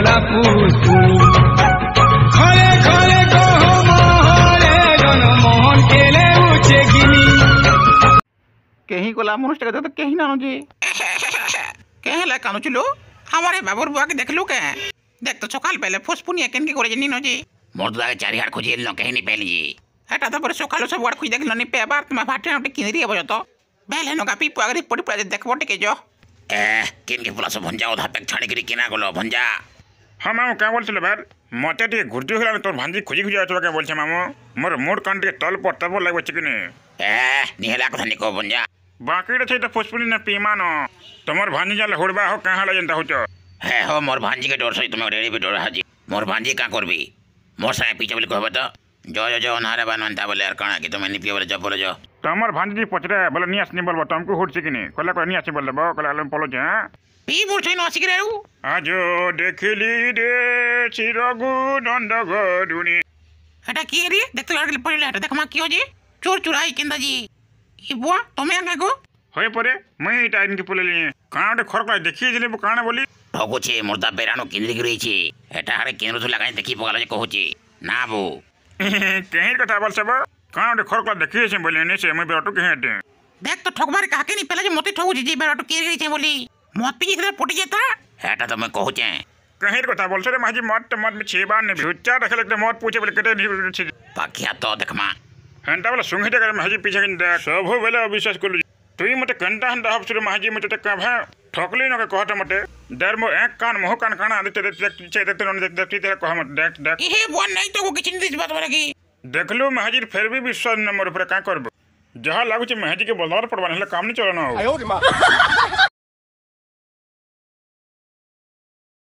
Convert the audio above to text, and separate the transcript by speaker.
Speaker 1: गला पुसुनी खरे खरे कह महरे जन मोहन केले उचे गिनी
Speaker 2: कहीं गला मनुष्य तो कहीं ना जी कहे कानु चलो हमारे बाबूर बुआ के देख लू के देख तो सकाल पहले फुसपुनिया केन के करे नी जी मोर तो चारि हाड़ खोजी न कहीं नहीं पहले जी एटा तो पर सकाल सब वाड़ खोज देख नी पे बार तुम भाटे उठे किनरी अब तो बेले न गापी पगरी पड़ी पड़े देखबो टिके जो किन के पुला सब भंजा उधा पेक छाड़ी करी किना गलो भंजा
Speaker 3: हाँ मामू क्या बोलছিল भार मते टे घुरती होला तोर भांजी खोजी खोजी आतो क्या बोलछे मामू मोर मूड कान टे तल पर तब लागबे चिकने
Speaker 2: निहला कथा निको भंजा
Speaker 3: बाकी छे त फुसपुनी न पीमानो तमर भांजी जाले होड़बा हो कहां ला जनता होचो
Speaker 2: है हो मोर भांजी के डर से तुम रेडी पे डर हाजी मोर भांजी का करबी मोर साए पीछे बोले कहबे तो जो नारे बनवंता बोले यार कणा कि तुम नि पियो बोले जब बोले जो
Speaker 3: तमर भांजी पचरे बोले नियास नि बोलबो तुमको होड़ चिकने कला को नियास बोलबो कला आलम पलो जे
Speaker 2: पी मोर छै न सिक रेउ
Speaker 3: आजो देखली रे चिरगु नंद गडुनी
Speaker 2: एटा की रे देख लड़के पड़ले एटा देख मा की हो जी चोर चुराई केंदा जी ई बुआ तुम आगे गो
Speaker 3: होय परे मैं टाइम के पुलेली कांड खरकला देखि जले काना बोली
Speaker 2: भगो छे मुर्दा बेरानो केंद्र गिरई छे एटा हारे केंद्र तो लगाई देखि पगला जे कहू छे ना बो
Speaker 3: कहीं कथा बोल सब कांड खरकला देखि छे बोले ने से मैं बेराटो के हेटे
Speaker 2: देख तो ठगबार काके नहीं पहले जे मते ठगू जी बेराटो के गिरई छे बोली मत पी के पटी जेता एटा तो मैं कहू छे
Speaker 3: कहीं कथा बोल सरे माजी मत में छेबा ने भुच्चा रखले त मत पूछे बोले कते छे
Speaker 2: पाखिया तो देखमा
Speaker 3: हंटा बोले सुंघे कर माजी पीछे के देख सब हो बेला विश्वास करलु तुई मते कंटा हंटा हबसुर माजी मते त का भा ठोकली न के कहत मते डर मो एक कान मोह कान काना आदिते पीछे देखते न देखते तेरे कह मत देख देख
Speaker 2: ए बोन नहीं तो को किछ नहीं बात बरगी
Speaker 3: देखलु महाजी फिर भी विश्वास न मोर ऊपर का करबो जहां लागु छे महाजी के बोलर पड़वा नहले काम नहीं चलना हो